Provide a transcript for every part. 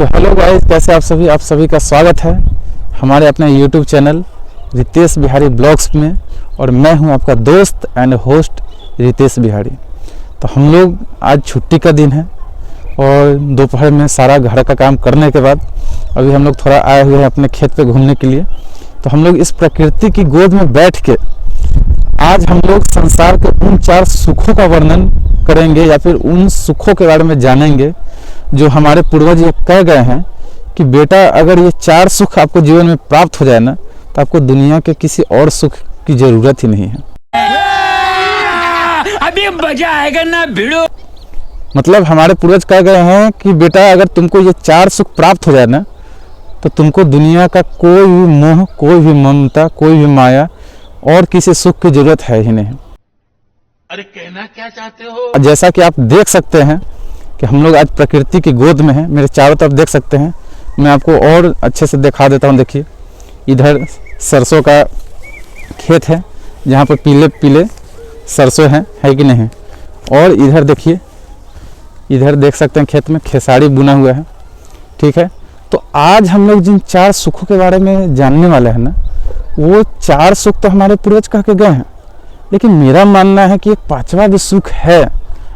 तो hello guys, कैसे आप सभी का स्वागत है हमारे अपने YouTube channel Ritesh Bihari blogs में। और मैं हूं आपका दोस्त एंड होस्ट रितेश बिहारी। तो हम लोग आज छुट्टी का दिन है और दोपहर में सारा घर का काम करने के बाद अभी हम लोग थोड़ा आए हुए हैं अपने खेत पे घूमने के लिए। तो हम लोग इस प्रकृति की गोद में बैठ के आज हम लोग संसार के उन 4 सुखों का वर्णन करेंगे या फिर उन सुखों के बारे में जानेंगे जो हमारे पूर्वज ये कह गए हैं कि बेटा अगर ये 4 सुख आपको जीवन में प्राप्त हो जाए ना तो आपको दुनिया के किसी और सुख की जरूरत ही नहीं है। अभी मजा आएगा ना भिड़ो। मतलब हमारे पूर्वज कह गए हैं कि बेटा अगर तुमको ये 4 सुख प्राप्त हो जाए ना तो तुमको दुनिया का कोई भी मोह, कोई भी ममता, कोई भी माया और किसी सुख की जरूरत है ही नहीं। अरे कहना क्या चाहते हो? जैसा कि आप देख सकते हैं कि हम लोग आज प्रकृति की गोद में हैं। मेरे चारों तरफ देख सकते हैं, मैं आपको और अच्छे से दिखा देता हूं। देखिए इधर सरसों का खेत है जहां पर पीले पीले सरसों हैं, है कि नहीं। और इधर देखिए, इधर देख सकते हैं खेत में खेसारी बुना हुआ है, ठीक है। तो आज हम लोग जिन 4 सुखों के बारे में जानने वाले हैं ना, वो 4 सुख तो हमारे पूर्वज कह के गए हैं, लेकिन मेरा मानना है कि एक 5वां भी सुख है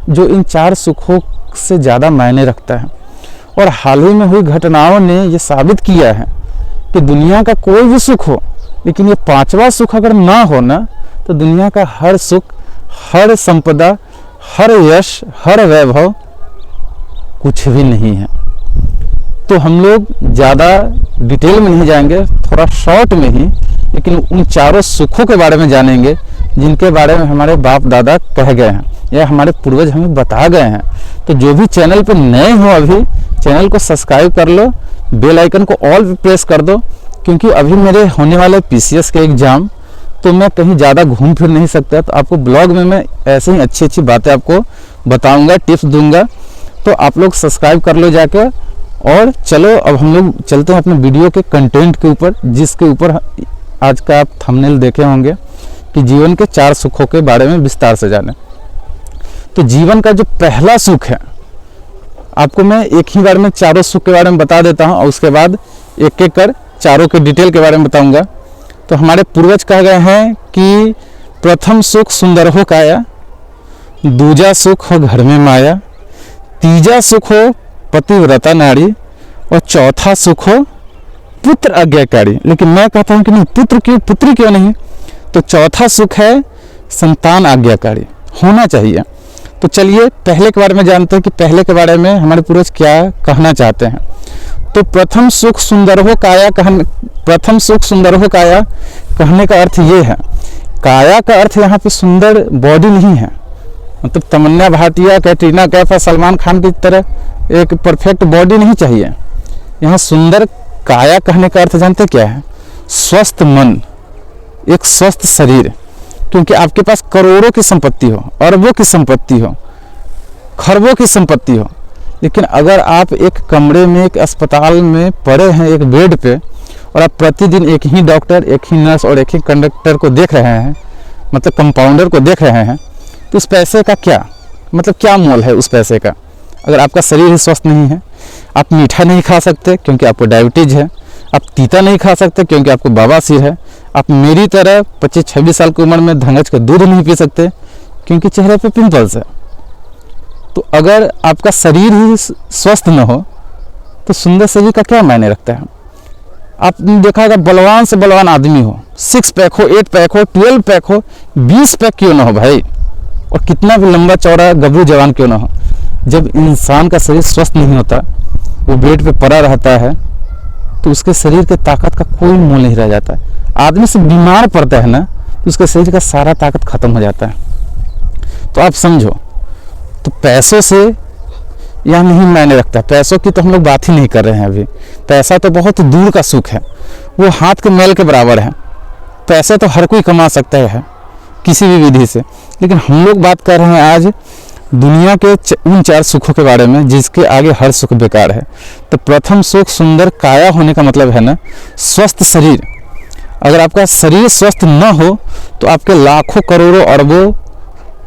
जो इन 4 सुखों से ज़्यादा मायने रखता है। और हाल ही में हुई घटनाओं ने ये साबित किया है कि दुनिया का कोई भी सुख हो, लेकिन ये 5वां सुख अगर ना हो ना तो दुनिया का हर सुख, हर संपदा, हर यश, हर वैभव कुछ भी नहीं है। तो हम लोग ज़्यादा डिटेल में नहीं जाएंगे, थोड़ा शॉर्ट में ही, लेकिन उन 4 सुखों के बारे में जानेंगे जिनके बारे में हमारे बाप दादा कह गए हैं या हमारे पूर्वज हमें बता गए हैं। तो जो भी चैनल पर नए हो अभी चैनल को सब्सक्राइब कर लो, बेल आइकन को ऑल पे प्रेस कर दो, क्योंकि अभी मेरे होने वाले PCS के एग्ज़ाम, तो मैं कहीं ज़्यादा घूम फिर नहीं सकता। तो आपको ब्लॉग में मैं ऐसे ही अच्छी अच्छी बातें आपको बताऊँगा, टिप्स दूँगा। तो आप लोग सब्सक्राइब कर लो जाकर। और चलो अब हम लोग चलते हैं अपने वीडियो के कंटेंट के ऊपर, जिसके ऊपर आज का आप थंबनेल देखे होंगे कि जीवन के 4 सुखों के बारे में विस्तार से जाने। तो जीवन का जो पहला सुख है, आपको मैं एक ही बार में 4 सुख के बारे में बता देता हूं और उसके बाद एक एक कर 4 के डिटेल के बारे में बताऊंगा। तो हमारे पूर्वज कह गए हैं कि प्रथम सुख सुंदर हो काया, दूजा सुख हो घर में माया, तीजा सुख हो पतिव्रता नारी और चौथा सुख हो पुत्र आज्ञाकारी। लेकिन मैं कहता हूं कि नहीं, पुत्री क्यों नहीं। तो चौथा सुख है संतान आज्ञाकारी, होना चाहिए। तो चलिए पहले के बारे में जानते हैं कि पहले के बारे में हमारे पूर्वज क्या कहना चाहते हैं। तो प्रथम सुख सुंदर हो काया कहने का अर्थ ये है, काया का अर्थ यहाँ पे सुंदर बॉडी नहीं है, मतलब तमन्ना भाटिया, कैटरीना कैफ, सलमान खान की तरह एक परफेक्ट बॉडी नहीं चाहिए। यहाँ सुंदर काया कहने का अर्थ जानते क्या है? स्वस्थ मन, एक स्वस्थ शरीर। क्योंकि आपके पास करोड़ों की संपत्ति हो, अरबों की संपत्ति हो, खरबों की संपत्ति हो, लेकिन अगर आप एक कमरे में, एक अस्पताल में पड़े हैं एक बेड पे, और आप प्रतिदिन एक ही डॉक्टर, एक ही नर्स और एक ही कंडक्टर को देख रहे हैं, मतलब कंपाउंडर को देख रहे हैं, तो उस पैसे का क्या मतलब, क्या मोल है उस पैसे का? अगर आपका शरीर ही स्वस्थ नहीं है, आप मीठा नहीं खा सकते क्योंकि आपको डायबिटीज है, आप तीता नहीं खा सकते क्योंकि आपको बवासीर है, आप मेरी तरह 25-26 साल की उम्र में धंगज का दूध नहीं पी सकते क्योंकि चेहरे पे पिंपल्स है। तो अगर आपका शरीर ही स्वस्थ न हो तो सुंदर शरीर का क्या मायने रखता है? आपने देखा होगा बलवान से बलवान आदमी हो, 6 पैक हो, 8 पैक हो, 12 पैक हो, 20 पैक क्यों ना हो भाई, और कितना भी लंबा चौड़ा गबरू जवान क्यों ना हो, जब इंसान का शरीर स्वस्थ नहीं होता, वो बेड पे पड़ा रहता है, तो उसके शरीर के ताकत का कोई मोल नहीं रह जाता है। आदमी से बीमार पड़ता है ना तो उसके शरीर का सारा ताकत खत्म हो जाता है। तो आप समझो, तो पैसों से यह नहीं मायने रखता। पैसों की तो हम लोग बात ही नहीं कर रहे हैं अभी। पैसा तो बहुत दूर का सुख है, वो हाथ के मैल के बराबर है। पैसे तो हर कोई कमा सकता है किसी भी विधि से, लेकिन हम लोग बात कर रहे हैं आज दुनिया के उन 4 सुखों के बारे में जिसके आगे हर सुख बेकार है। तो प्रथम सुख सुंदर काया होने का मतलब है ना स्वस्थ शरीर। अगर आपका शरीर स्वस्थ न हो तो आपके लाखों करोड़ों अरबों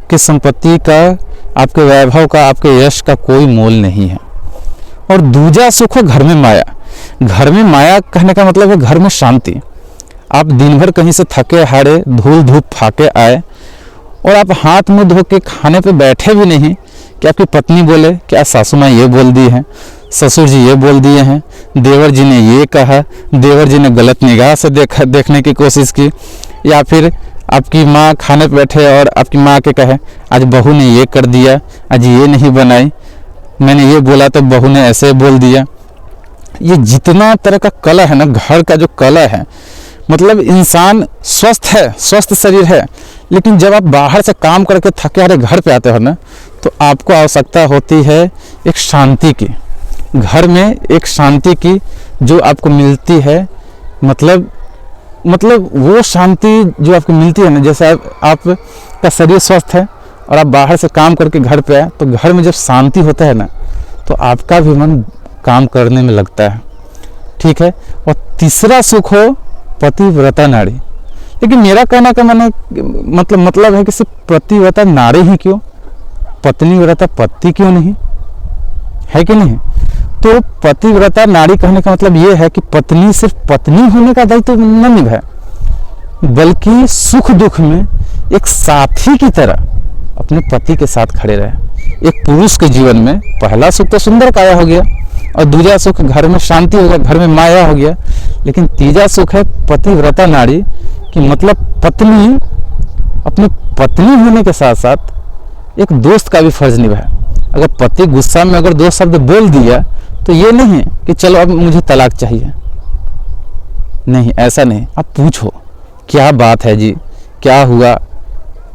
की संपत्ति का, आपके वैभव का, आपके यश का कोई मोल नहीं है। और दूजा सुख हो घर में माया। घर में माया कहने का मतलब है घर में शांति। आप दिन भर कहीं से थके हारे धूल धूप फाके आए और आप हाथ मुंह धो के खाने पे बैठे भी नहीं कि आपकी पत्नी बोले क्या सासू माँ ये बोल दी है, ससुर जी ये बोल दिए हैं, देवर जी ने ये कहा, देवर जी ने गलत निगाह से देखने की कोशिश की, या फिर आपकी माँ खाने पे बैठे और आपकी माँ के कहे आज बहू ने ये कर दिया, आज ये नहीं बनाई, मैंने ये बोला तो बहू ने ऐसे बोल दिया। ये जितना तरह का कला है ना, घर का जो कला है, मतलब इंसान स्वस्थ है, स्वस्थ शरीर है, लेकिन जब आप बाहर से काम करके थके हारे घर पे आते हो ना, तो आपको आवश्यकता होती है एक शांति की। घर में एक शांति की जो आपको मिलती है, मतलब वो शांति जो आपको मिलती है ना, जैसे आपका शरीर स्वस्थ है और आप बाहर से काम करके घर पे आए, तो घर में जब शांति होता है ना, तो आपका भी मन काम करने में लगता है। ठीक है। और तीसरा सुख हो पतिव्रता नारी। लेकिन मेरा कहना का मतलब है कि सिर्फ पतिव्रता नारी ही क्यों, पत्नी व्रता पति क्यों नहीं, है कि नहीं। तो पतिव्रता नारी कहने का मतलब ये है कि पत्नी सिर्फ पत्नी होने का दायित्व न निभाए, बल्कि सुख दुख में एक साथी की तरह अपने पति के साथ खड़े रहे। एक पुरुष के जीवन में पहला सुख तो सुंदर काया हो गया, और दूसरा सुख घर में शांति हो गया, घर में माया हो गया, लेकिन तीसरा सुख है पतिव्रता नारी कि मतलब पत्नी अपनी पत्नी होने के साथ साथ एक दोस्त का भी फर्ज निभाए। अगर पति गुस्सा में अगर दो शब्द बोल दिया तो ये नहीं कि चलो अब मुझे तलाक चाहिए, नहीं, ऐसा नहीं। आप पूछो क्या बात है जी, क्या हुआ,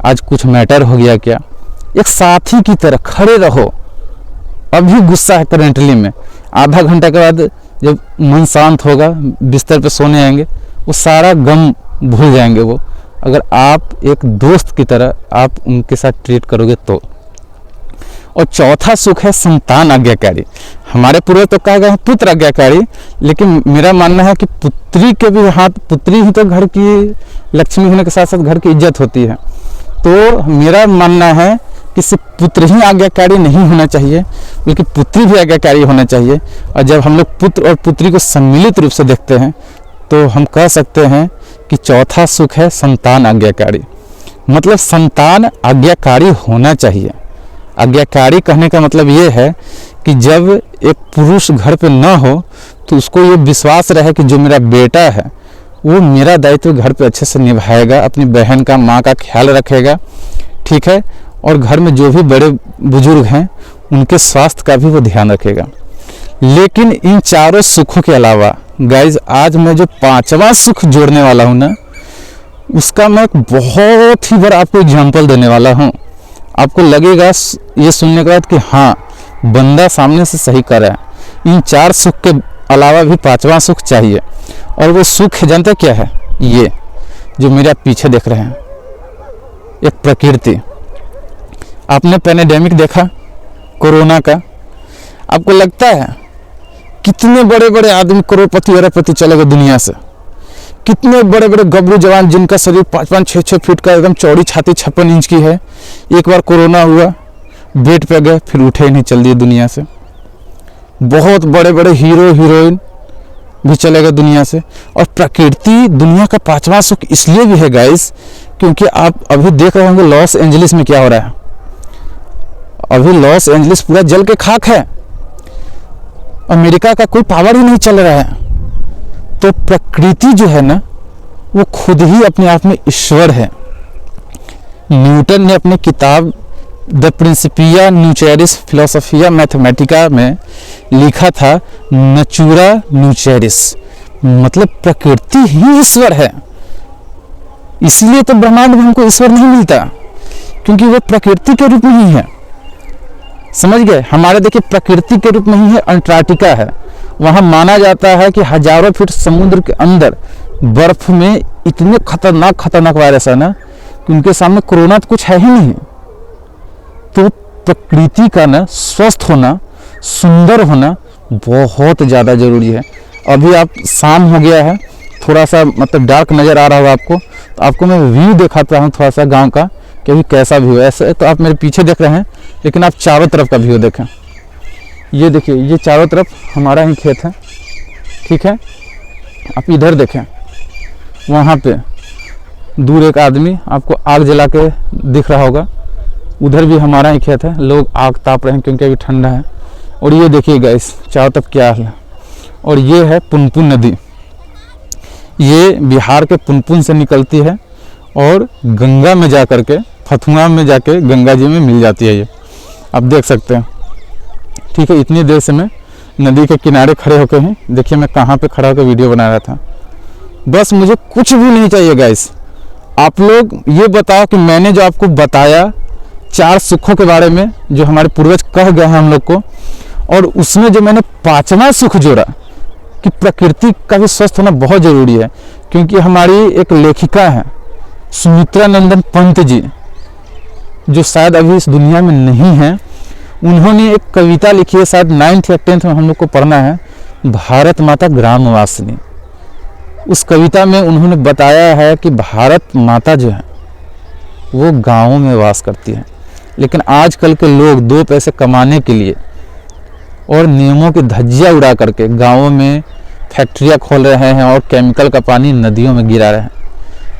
आज कुछ मैटर हो गया क्या। एक साथी की तरह खड़े रहो। अभी गुस्सा है करेंटली में, आधा घंटा के बाद जब मन शांत होगा, बिस्तर पे सोने आएंगे, वो सारा गम भूल जाएंगे वो, अगर आप एक दोस्त की तरह आप उनके साथ ट्रीट करोगे तो। और चौथा सुख है संतान आज्ञाकारी। हमारे पूर्वज तो कहा गया है पुत्र आज्ञाकारी, लेकिन मेरा मानना है कि पुत्री के भी हाथ, पुत्री ही तो घर की लक्ष्मी होने के साथ साथ घर की इज्जत होती है। तो मेरा मानना है कि सिर्फ पुत्र ही आज्ञाकारी नहीं होना चाहिए, बल्कि पुत्री भी आज्ञाकारी होना चाहिए। और जब हम लोग पुत्र और पुत्री को सम्मिलित रूप से देखते हैं तो हम कह सकते हैं कि चौथा सुख है संतान आज्ञाकारी। मतलब संतान आज्ञाकारी होना चाहिए। आज्ञाकारी कहने का मतलब ये है कि जब एक पुरुष घर पे न हो तो उसको ये विश्वास रहे कि जो मेरा बेटा है वो मेरा दायित्व घर पे अच्छे से निभाएगा, अपनी बहन का, माँ का ख्याल रखेगा। ठीक है। और घर में जो भी बड़े बुजुर्ग हैं उनके स्वास्थ्य का भी वो ध्यान रखेगा। लेकिन इन चारों सुखों के अलावा गाइज, आज मैं जो पांचवा सुख जोड़ने वाला हूँ ना, उसका मैं एक बहुत ही बड़ा आपको एग्जाम्पल देने वाला हूँ। आपको लगेगा ये सुनने के बाद कि हाँ, बंदा सामने से सही कर रहा है। इन चार सुख के अलावा भी पांचवा सुख चाहिए, और वो सुख जानते क्या है? ये जो मेरे आप पीछे देख रहे हैं, एक प्रकृति। आपने पैंडेमिक देखा कोरोना का, आपको लगता है कितने बड़े बड़े आदमी करोड़पति अरबपति चले गए दुनिया से, कितने बड़े बड़े गबरू जवान जिनका शरीर 5-5, 6-6 फीट का, एकदम चौड़ी छाती 56 इंच की है, एक बार कोरोना हुआ बेड पे गए, फिर उठे ही नहीं, चल दिए दुनिया से। बहुत बड़े बड़े हीरो हीरोइन भी चले गए दुनिया से। और प्रकृति दुनिया का पांचवा सुख इसलिए भी है गाइस, क्योंकि आप अभी देख रहे होंगे लॉस एंजलिस में क्या हो रहा है। अभी लॉस एंजलिस पूरा जल के खाक है, अमेरिका का कोई पावर ही नहीं चल रहा है। तो प्रकृति जो है ना, वो खुद ही अपने आप में ईश्वर है। न्यूटन ने अपनी किताब द प्रिंसिपिया न्यूचेरिस फिलोसोफिया मैथमेटिका में लिखा था नेचुरा न्यूचेरिस, मतलब प्रकृति ही ईश्वर है। इसलिए तो ब्रह्मांड में हमको ईश्वर नहीं मिलता, क्योंकि वो प्रकृति के रूप में ही है। समझ गए? हमारे देखिए प्रकृति के रूप में ही है अंटार्कटिका है, वहां माना जाता है कि हजारों फीट समुद्र के अंदर बर्फ में इतने खतरनाक वायरस है ना कि उनके सामने कोरोना तो कुछ है ही नहीं। तो प्रकृति का ना स्वस्थ होना, सुंदर होना बहुत ज़्यादा जरूरी है। अभी आप शाम हो गया है, थोड़ा सा मतलब डार्क नज़र आ रहा होगा आपको, तो आपको मैं व्यू दिखाता हूँ थोड़ा सा गांव का कि अभी कैसा व्यू है। ऐसे तो आप मेरे पीछे देख रहे हैं, लेकिन आप चारों तरफ का व्यू देखें। ये देखिए, ये चारों तरफ हमारा ही खेत है, ठीक है। आप इधर देखें, वहाँ पे दूर एक आदमी आपको आग जला के दिख रहा होगा, उधर भी हमारा ही खेत है। लोग आग ताप रहे हैं क्योंकि अभी ठंडा है। और ये देखिए गाइस, चारों तरफ क्या हाल है। और ये है पुनपुन नदी, ये बिहार के पुनपुन से निकलती है और गंगा में जा कर के, फतुहा में जाके गंगा जी में मिल जाती है। ये आप देख सकते हैं, ठीक है। इतनी देर से मैं नदी के किनारे खड़े होकर ही, देखिए मैं कहाँ पे खड़ा होकर वीडियो बना रहा था। बस मुझे कुछ भी नहीं चाहिए गाइस। आप लोग ये बताओ कि मैंने जो आपको बताया 4 सुखों के बारे में, जो हमारे पूर्वज कह गए हैं हम लोग को, और उसमें जो मैंने 5वां सुख जोड़ा कि प्रकृति का भी स्वस्थ होना बहुत ज़रूरी है। क्योंकि हमारी एक लेखिका है सुमित्रा नंदन पंत जी, जो शायद अभी इस दुनिया में नहीं है। उन्होंने एक कविता लिखी है, शायद 9th या 10th में हम लोग को पढ़ना है, भारत माता ग्रामवासिनी। उस कविता में उन्होंने बताया है कि भारत माता जो है वो गाँवों में वास करती है। लेकिन आजकल के लोग 2 पैसे कमाने के लिए और नियमों की धज्जियाँ उड़ा करके गाँवों में फैक्ट्रियाँ खोल रहे हैं और केमिकल का पानी नदियों में गिरा रहे हैं,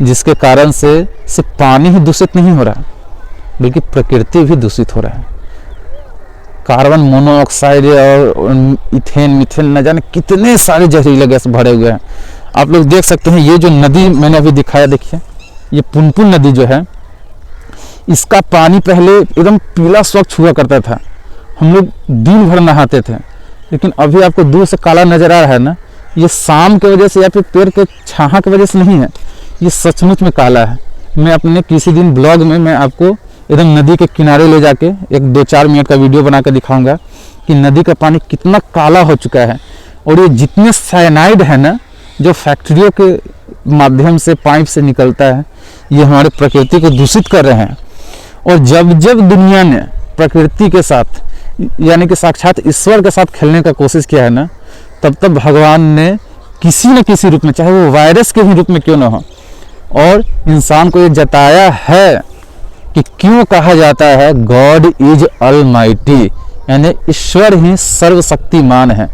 जिसके कारण से सिर्फ पानी ही दूषित नहीं हो रहा बल्कि प्रकृति भी दूषित हो रहा है। कार्बन मोनोऑक्साइड और इथेन मिथेन न जाने कितने सारे जहरीले गैस भरे हुए हैं। आप लोग देख सकते हैं, ये जो नदी मैंने अभी दिखाया, देखिए ये पुनपुन नदी जो है, इसका पानी पहले एकदम पीला स्वच्छ हुआ करता था, हम लोग दिन भर नहाते थे। लेकिन अभी आपको दूर से काला नज़र आ रहा है ना, ये शाम की वजह से या फिर पेड़ के छाहा की वजह से नहीं है, ये सचमुच में काला है। मैं अपने किसी दिन ब्लॉग में मैं आपको एकदम नदी के किनारे ले जाके एक 2-4 मिनट का वीडियो बना कर दिखाऊंगा कि नदी का पानी कितना काला हो चुका है। और ये जितने साइनाइड है ना, जो फैक्ट्रियों के माध्यम से पाइप से निकलता है, ये हमारे प्रकृति को दूषित कर रहे हैं। और जब जब दुनिया ने प्रकृति के साथ, यानी कि साक्षात ईश्वर के साथ खेलने का कोशिश किया है ना, तब तब भगवान ने किसी न किसी रूप में, चाहे वो वायरस के ही रूप में क्यों ना हो, और इंसान को ये जताया है कि क्यों कहा जाता है गॉड इज ऑलमाइटी, यानी ईश्वर ही सर्वशक्तिमान है।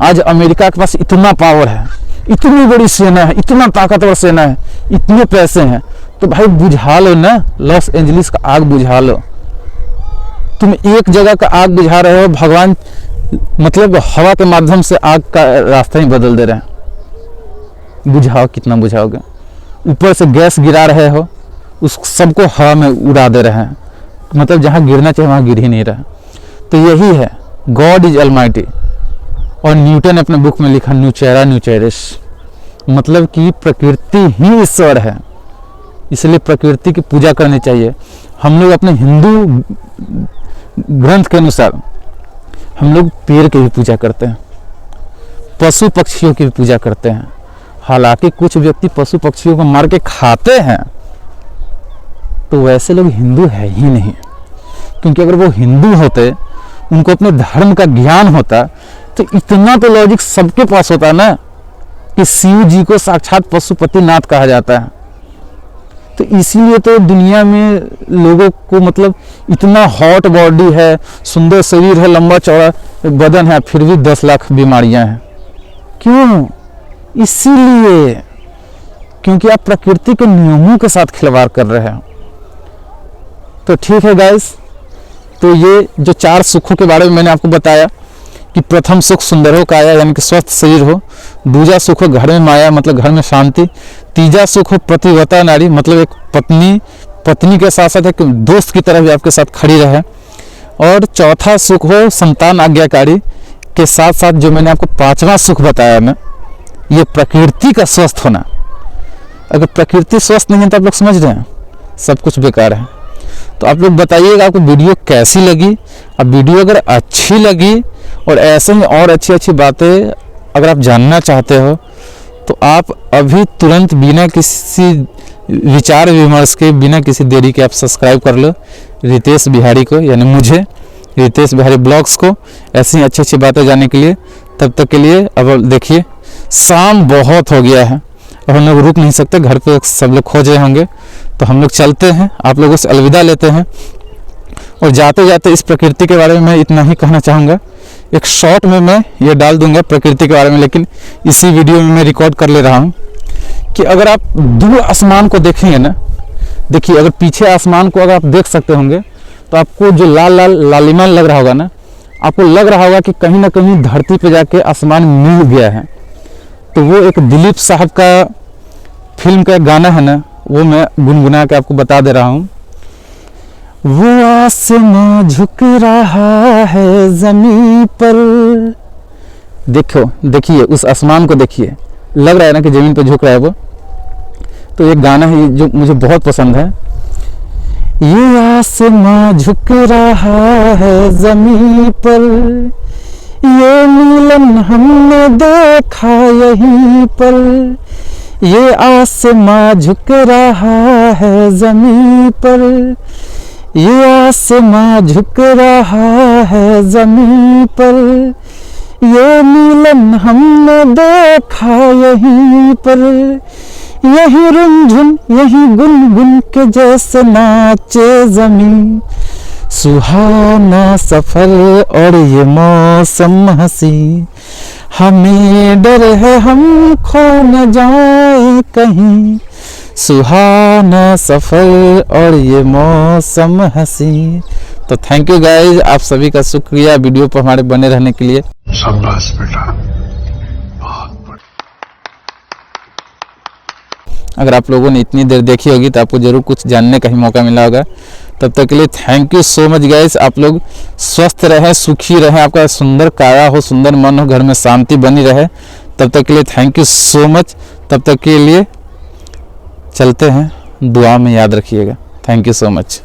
आज अमेरिका के पास इतना पावर है, इतनी बड़ी सेना है, इतना ताकतवर सेना है, इतने पैसे हैं, तो भाई बुझा लो ना, लॉस एंजलिस का आग बुझा लो। तुम एक जगह का आग बुझा रहे हो, भगवान मतलब हवा के माध्यम से आग का रास्ता ही बदल दे रहे हैं। बुझाओ, कितना बुझाओगे? ऊपर से गैस गिरा रहे हो, उस सबको हवा में उड़ा दे रहे हैं, मतलब जहाँ गिरना चाहिए वहाँ गिर ही नहीं रहा। तो यही है गॉड इज ऑलमाइटी। और न्यूटन ने अपने बुक में लिखा न्यूचेरा न्यूचेरिस, मतलब कि प्रकृति ही ईश्वर है, इसलिए प्रकृति की पूजा करनी चाहिए। हम लोग अपने हिंदू ग्रंथ के अनुसार हम लोग पेड़ की भी पूजा करते हैं, पशु पक्षियों की भी पूजा करते हैं। हालांकि कुछ व्यक्ति पशु पक्षियों को मार के खाते हैं, तो वैसे लोग हिंदू है ही नहीं। क्योंकि अगर वो हिंदू होते, उनको अपने धर्म का ज्ञान होता, तो इतना तो लॉजिक सबके पास होता ना कि शिव जी को साक्षात पशुपतिनाथ कहा जाता है। तो इसीलिए तो दुनिया में लोगों को मतलब इतना हॉट बॉडी है, सुंदर शरीर है, लंबा चौड़ा बदन है, फिर भी 10 लाख बीमारियां हैं। क्यों? इसीलिए क्योंकि आप प्रकृति के नियमों के साथ खिलवाड़ कर रहे हैं। तो ठीक है गाइस, तो ये जो 4 सुखों के बारे में मैंने आपको बताया कि प्रथम सुख सुंदर हो काया, यानी कि स्वस्थ शरीर हो। दूसरा सुख हो घर में माया, मतलब घर में शांति। तीजा सुख हो प्रतिव्रता नारी, मतलब एक पत्नी के साथ साथ एक दोस्त की तरह भी आपके साथ खड़ी रहे। और चौथा सुख हो संतान आज्ञाकारी के साथ साथ जो मैंने आपको 5वां सुख बताया ना, ये प्रकृति का स्वस्थ होना। अगर प्रकृति स्वस्थ नहीं है तो आप लोग समझ रहे हैं सब कुछ बेकार है। तो आप लोग बताइएगा आपको वीडियो कैसी लगी। अब वीडियो अगर अच्छी लगी और ऐसे ही और अच्छी अच्छी बातें अगर आप जानना चाहते हो, तो आप अभी तुरंत बिना किसी विचार विमर्श के, बिना किसी देरी के आप सब्सक्राइब कर लो रितेश बिहारी को, यानी मुझे, रितेश बिहारी ब्लॉग्स को, ऐसी अच्छी अच्छी बातें जानने के लिए। तब तक के लिए अब देखिए शाम बहुत हो गया है, अब हम लोग रुक नहीं सकते, घर पे सब लोग खो गए होंगे, तो हम लोग चलते हैं, आप लोगों से अलविदा लेते हैं। और जाते जाते इस प्रकृति के बारे में मैं इतना ही कहना चाहूँगा एक शॉर्ट में मैं ये डाल दूंगा प्रकृति के बारे में, लेकिन इसी वीडियो में मैं रिकॉर्ड कर ले रहा हूँ कि अगर आप दूर आसमान को देखेंगे ना, देखिए अगर पीछे आसमान को अगर आप देख सकते होंगे तो आपको जो लाल लाल लालिमा लग रहा होगा ना, आपको लग रहा होगा कि कहीं ना कहीं धरती पे जाके आसमान मिल गया है। तो वो एक दिलीप साहब का फिल्म का गाना है ना, वो मैं गुनगुना के आपको बता दे रहा हूँ। वो आसमां झुक रहा है ज़मीन पर, देखिए उस आसमान को देखिए, लग रहा है ना कि ज़मीन पर झुक रहा है वो। तो एक गाना है जो मुझे बहुत पसंद है, ये आसमां झुक रहा है ज़मीन पर, ये मिलन हमने देखा यहीं पर, ये आसमां झुक रहा है ज़मीन पर, ये आसमां झुक रहा है ज़मीन पर, ये मिलन हमने देखा यहीं पर, यही रुंझुन यही गुनगुन के जैसे नाचे ज़मीन, सुहाना सफर और ये मौसम हंसी, हमें डर है हम खो न जाए कहीं, सुहाना सफर और ये मौसम हंसी। तो थैंक यू गाइज, आप सभी का शुक्रिया वीडियो पर हमारे बने रहने के लिए। शाबाश बेटा। अगर आप लोगों ने इतनी देर देखी होगी तो आपको जरूर कुछ जानने का ही मौका मिला होगा। तब तक के लिए thank you so much guys. आप लोग स्वस्थ रहें, सुखी रहें, आपका सुंदर काया हो, सुंदर मन हो, घर में शांति बनी रहे। तब तक के लिए थैंक यू सो मच। तब तक के लिए चलते हैं, दुआ में याद रखिएगा। Thank you so much.